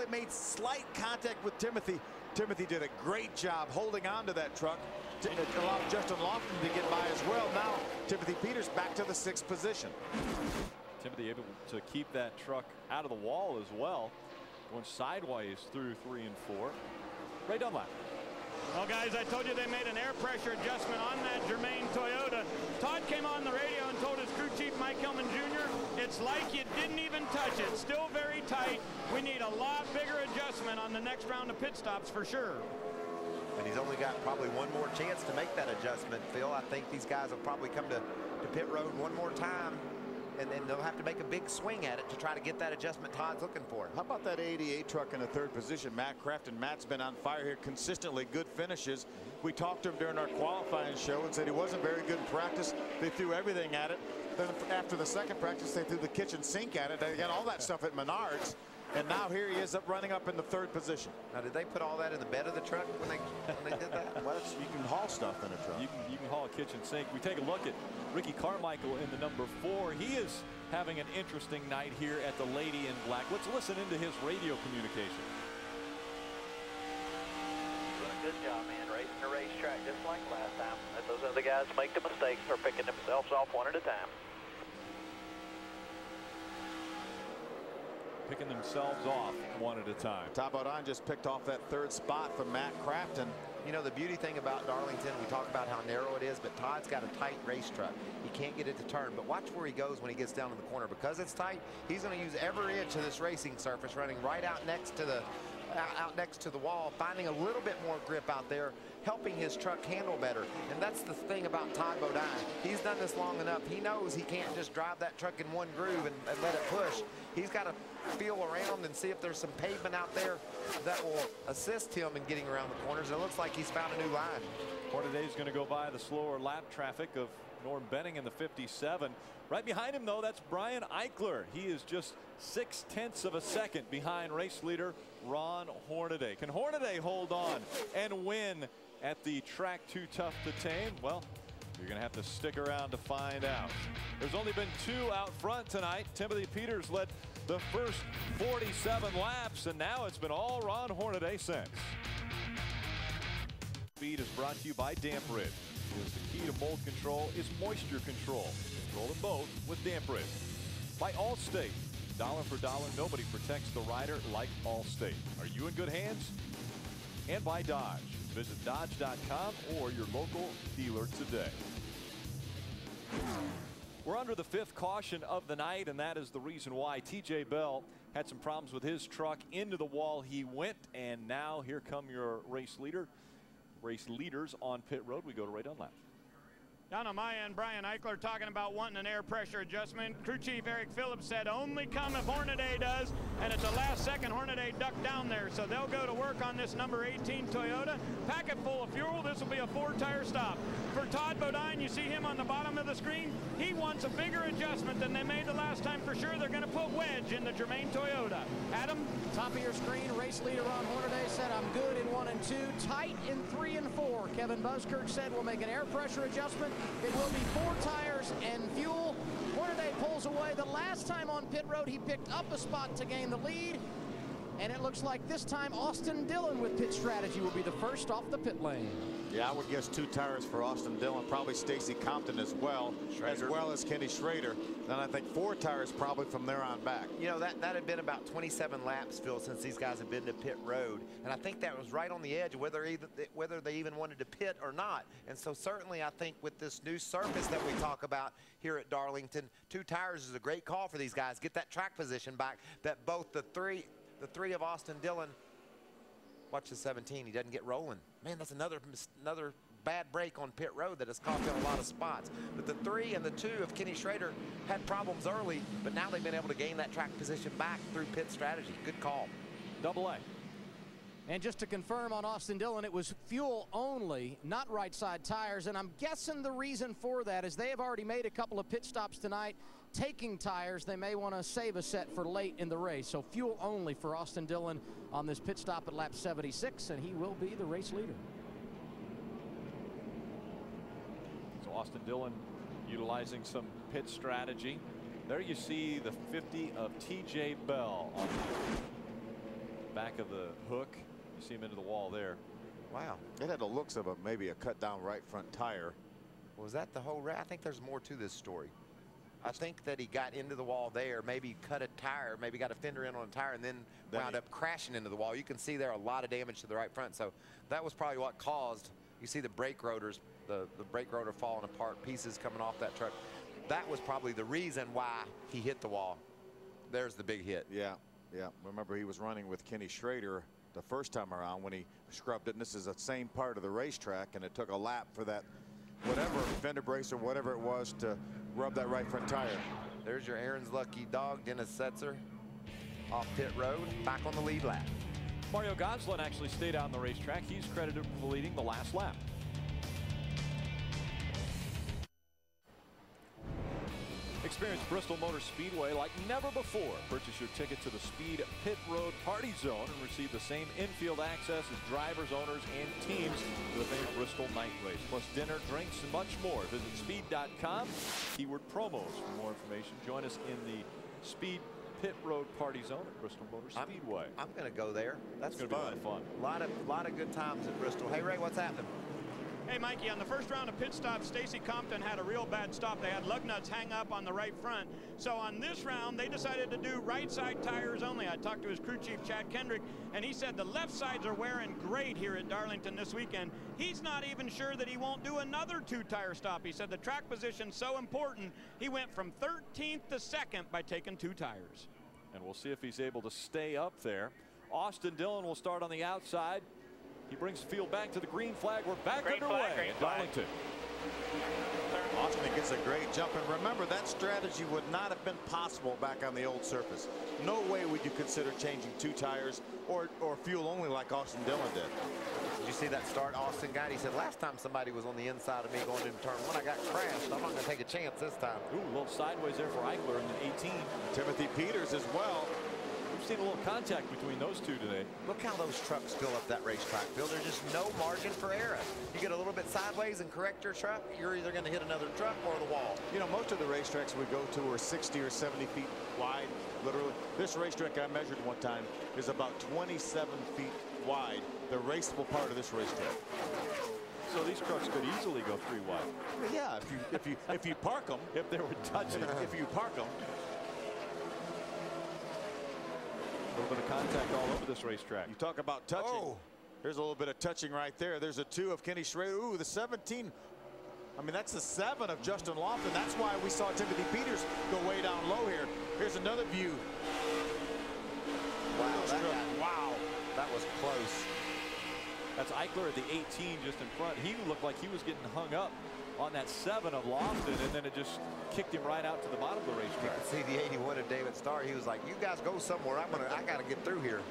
it made slight contact with Timothy. Timothy did a great job holding on to that truck to allow Justin Lofton to get by as well. Now Timothy Peters back to the 6th position. Timothy able to keep that truck out of the wall as well, going sideways through 3 and 4. Ray Dunlap. Well, guys, I told you they made an air pressure adjustment on that Germain Toyota. Todd came on the radio and told his crew chief, Mike Hillman Jr., it's like you didn't even touch it. Still very tight. We need a lot bigger adjustment on the next round of pit stops for sure. And he's only got probably one more chance to make that adjustment, Phil. I think these guys will probably come to pit road one more time, and then they'll have to make a big swing at it to try to get that adjustment Todd's looking for. How about that 88 truck in the 3rd position? Matt Crafton. Matt's been on fire here consistently. Good finishes. We talked to him during our qualifying show and said he wasn't very good in practice. They threw everything at it. Then after the 2nd practice, they threw the kitchen sink at it. They got all that stuff at Menards. And now here he is running up in the 3rd position. Now, did they put all that in the bed of the truck when they did that? Well, you can haul stuff in a truck. You can haul a kitchen sink. We take a look at Ricky Carmichael in the number 4. He is having an interesting night here at the Lady in Black. Let's listen into his radio communication. Doing a good job, man. Racing the racetrack just like last time. Let those other guys make the mistakes or picking themselves off one at a time. Picking themselves off one at a time. Todd Bodine just picked off that 3rd spot from Matt Crafton. You know, the beauty thing about Darlington, we talk about how narrow it is, but Todd's got a tight race truck. He can't get it to turn, but watch where he goes when he gets down in the corner. Because it's tight, he's going to use every inch of this racing surface, running right out next to the wall, finding a little bit more grip out there, helping his truck handle better. And that's the thing about Todd Bodine. He's done this long enough. He knows he can't just drive that truck in one groove and let it push. He's got to feel around and see if there's some pavement out there that will assist him in getting around the corners. It looks like he's found a new line. Hornaday's going to go by the slower lap traffic of Norm Benning in the 57. Right behind him, though, that's Brian Eichler. He is just 0.6 of a second behind race leader Ron Hornaday. Can Hornaday hold on and win at the track too tough to tame? Well, you're going to have to stick around to find out. There's only been 2 out front tonight. Timothy Peters led the first 47 laps, and now it's been all Ron Hornaday since. Speed is brought to you by Damp Rid. Because the key to mold control is moisture control. Control them both with Damp Rid. By Allstate. Dollar for dollar, nobody protects the rider like Allstate. Are you in good hands? And by Dodge. Visit Dodge.com or your local dealer today. We're under the 5th caution of the night, and that is the reason why TJ Bell had some problems with his truck. Into the wall he went, and now here come your race leaders on pit road. We go to Ray Dunlap. Down on my end, Brian Eichler talking about wanting an air pressure adjustment. Crew chief Eric Phillips said only come if Hornaday does, and at the last second Hornaday ducked down there, so they'll go to work on this number 18 Toyota. Pack it full of fuel. This will be a 4-tire stop. For Todd Bodine, you see him on the bottom of the screen. He wants a bigger adjustment than they made the last time for sure. They're going to put wedge in the Germain Toyota. Adam? Top of your screen, race leader Ron Hornaday said I'm good in 1 and 2, tight in 3 and 4. Kevin Buskirk said we'll make an air pressure adjustment. It will be 4 tires and fuel. Hornaday pulls away. The last time on pit road, he picked up a spot to gain the lead. And it looks like this time Austin Dillon with pit strategy will be the first off the pit lane. Yeah, I would guess 2 tires for Austin Dillon, probably Stacy Compton as well as Kenny Schrader. Then I think 4 tires probably from there on back. You know, that had been about 27 laps, Phil, since these guys have been to pit road. And I think that was right on the edge of whether they even wanted to pit or not. And so certainly I think with this new surface that we talk about here at Darlington, 2 tires is a great call for these guys. Get that track position back, that both the three of Austin Dillon. Watch the 17. He doesn't get rolling. Man, that's another bad break on pit road that has cost him a lot of spots. But the 3 and the 2 of Kenny Schrader had problems early, but now they've been able to gain that track position back through pit strategy. Good call. Double A. And just to confirm on Austin Dillon, it was fuel only, not right side tires. And I'm guessing the reason for that is they have already made a couple of pit stops tonight, taking tires. They may want to save a set for late in the race. So fuel only for Austin Dillon on this pit stop at lap 76, and he will be the race leader. So Austin Dillon utilizing some pit strategy. There you see the 50 of TJ Bell on the back of the hook. You see him into the wall there. Wow. It had the looks of maybe a cut down right front tire. Was that the whole I think there's more to this story. I think that he got into the wall there, maybe cut a tire, maybe got a fender in on a tire, and then wound up crashing into the wall. You can see there a lot of damage to the right front. So that was probably what caused, you see the brake rotors, the brake rotor falling apart, pieces coming off that truck. That was probably the reason why he hit the wall. There's the big hit. Yeah, yeah. Remember, he was running with Kenny Schrader the first time around when he scrubbed it. And this is the same part of the racetrack, and it took a lap for that whatever fender brace or whatever it was to rub that right front tire. There's your Aaron's lucky dog, Dennis Setzer, off pit road, back on the lead lap. Mario Goslin actually stayed out on the racetrack. He's credited for leading the last lap. Experience Bristol Motor Speedway like never before. Purchase your ticket to the Speed Pit Road Party Zone and receive the same infield access as drivers, owners, and teams to the famed Bristol Night Race. Plus dinner, drinks, and much more. Visit speed.com, keyword promos for more information. Join us in the Speed Pit Road Party Zone at Bristol Motor Speedway. I'm going to go there. That's going to be a lot of fun. A lot of good times at Bristol. Hey, Ray, what's happening? Hey, Mikey, on the first round of pit stops, Stacy Compton had a real bad stop. They had lug nuts hang up on the right front. So on this round, they decided to do right side tires only. I talked to his crew chief, Chad Kendrick, and he said the left sides are wearing great here at Darlington this weekend. He's not even sure that he won't do another 2-tire stop. He said the track position's so important, he went from 13th to 2nd by taking 2 tires. And we'll see if he's able to stay up there. Austin Dillon will start on the outside. He brings the field back to the green flag. We're back underway at Darlington. Austin gets a great jump, and remember that strategy would not have been possible back on the old surface. No way would you consider changing 2 tires or fuel only like Austin Dillon did. Did you see that start Austin got? He said last time somebody was on the inside of me going into turn 1, I got crashed. I'm not going to take a chance this time. Ooh, a little sideways there for Eichler in the 18. Timothy Peters as well. We've seen a little contact between those two today. Look how those trucks fill up that racetrack, Phil. There's just no margin for error. You get a little bit sideways and correct your truck, you're either going to hit another truck or the wall. You know, most of the racetracks we go to are 60 or 70 feet wide, literally. This racetrack I measured one time is about 27 feet wide, the raceable part of this racetrack. So these trucks could easily go 3 wide. Yeah, if you park them, if they were touching. If you park them. A little bit of contact all over this racetrack. You talk about touching. Oh. There's a little bit of touching right there. There's a 2 of Kenny Schrader. Ooh, the 17. I mean, that's the 7 of Justin Lofton. That's why we saw Timothy Peters go way down low here. Here's another view. Wow, that was close. That's Eichler at the 18 just in front. He looked like he was getting hung up on that 7 of Lofton, and then it just kicked him right out to the bottom of the racetrack. See the 81 of David Starr. He was like, you guys go somewhere. I got to get through here.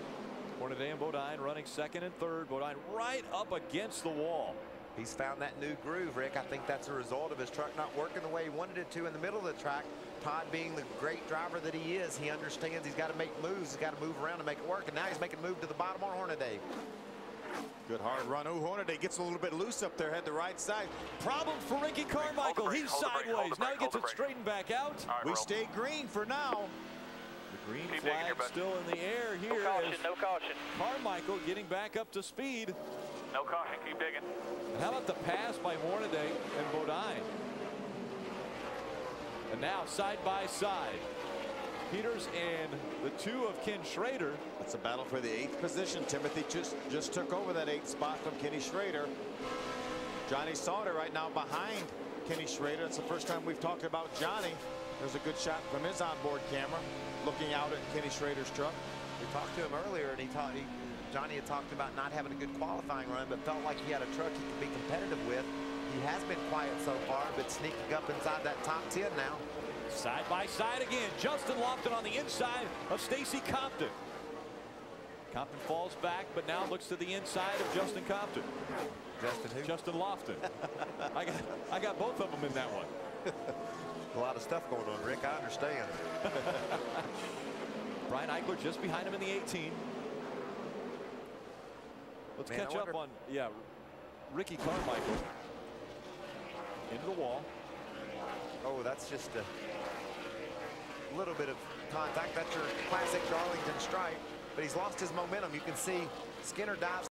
Hornaday and Bodine running 2nd and 3rd. Bodine right up against the wall. He's found that new groove, Rick. I think that's a result of his truck not working the way he wanted it to in the middle of the track. Todd, being the great driver that he is, he understands he's got to make moves. He's got to move around to make it work, and now he's making a move to the bottom on Hornaday. Good hard run. Ooh, Hornaday gets a little bit loose up there, head the right side. Problem for Ricky Carmichael. He's sideways. Now he gets it straightened back out. We stay green for now. The green flag still in the air here. No caution, no caution. Carmichael getting back up to speed. No caution, keep digging. And how about the pass by Hornaday and Bodine? And now side by side. Peters and the 2 of Ken Schrader. That's a battle for the 8th position. Timothy just took over that 8th spot from Kenny Schrader. Johnny Sauter right now behind Kenny Schrader. It's the first time we've talked about Johnny. There's a good shot from his onboard camera looking out at Kenny Schrader's truck. We talked to him earlier, and Johnny had talked about not having a good qualifying run, but felt like he had a truck he could be competitive with. He has been quiet so far, but sneaking up inside that top 10 now. Side by side again. Justin Lofton on the inside of Stacy Compton. Compton falls back, but now looks to the inside of Justin Compton. Justin who? Justin Lofton. I got both of them in that one. A lot of stuff going on, Rick. I understand. Brian Eichler just behind him in the 18. Let's catch up on, Ricky Carmichael. Into the wall. Oh, that's just a little bit of contact. That's your classic Darlington stripe. but he's lost his momentum. You can see Skinner dives